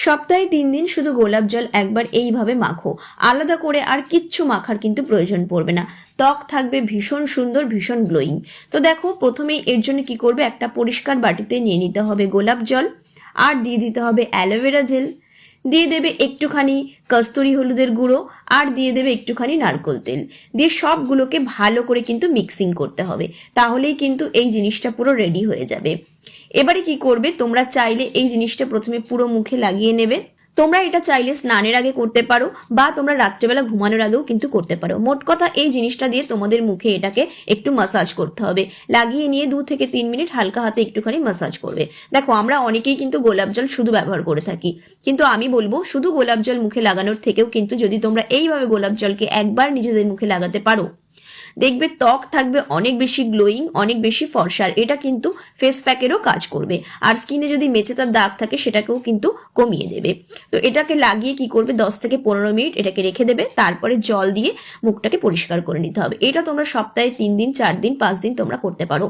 সপ্তাহে 3 দিন শুধু গোলাপ জল একবার এইভাবে মাখো, আলাদা করে আর কিচ্ছু মাখার কিন্তু প্রয়োজন পড়বে না। ত্বক থাকবে ভীষণ সুন্দর, ভীষণ গ্লোয়িং। তো দেখো, প্রথমেই এর জন্য কি করবে, একটা পরিষ্কার বাটিতে নিয়ে নিতে হবে গোলাপ জল, আর দিয়ে দিতে হবে অ্যালোভেরা জেল, দিয়ে দেবে একটুখানি কস্তুরি হলুদের গুঁড়ো, আর দিয়ে দেবে একটুখানি নারকেল তেল, দিয়ে সবগুলোকে ভালো করে কিন্তু মিক্সিং করতে হবে। তাহলেই কিন্তু এই জিনিসটা পুরো রেডি হয়ে যাবে। এবারে কি করবে, তোমরা চাইলে এই জিনিসটা প্রথমে পুরো মুখে লাগিয়ে নেবে। তোমরা এটা চাইলে স্নানের আগে করতে পারো, বা তোমরা রাত্রেবেলা ঘুমানোর আগেও কিন্তু করতে পারো। মোট কথা, এই জিনিসটা দিয়ে তোমাদের মুখে এটাকে একটু মাসাজ করতে হবে। লাগিয়ে নিয়ে 2 থেকে 3 মিনিট হালকা হাতে একটুখানি মাসাজ করবে। দেখো, আমরা অনেকেই কিন্তু গোলাপ জল শুধু ব্যবহার করে থাকি, কিন্তু আমি বলবো শুধু গোলাপ জল মুখে লাগানোর থেকেও কিন্তু যদি তোমরা এইভাবে গোলাপ জলকে একবার নিজেদের মুখে লাগাতে পারো, দেখবে ত্বক থাকবে অনেক বেশি গ্লোয়িং, অনেক বেশি ফর্সার। এটা কিন্তু ফেস প্যাকেরও কাজ করবে, আর স্কিনে যদি মেচেতার দাগ থাকে সেটাকেও কিন্তু কমিয়ে দেবে। তো এটাকে লাগিয়ে কি করবে, 10 থেকে 15 মিনিট এটাকে রেখে দেবে, তারপরে জল দিয়ে মুখটাকে পরিষ্কার করে নিতে হবে। এটা তোমরা সপ্তাহে 3 দিন, 4 দিন, 5 দিন তোমরা করতে পারো।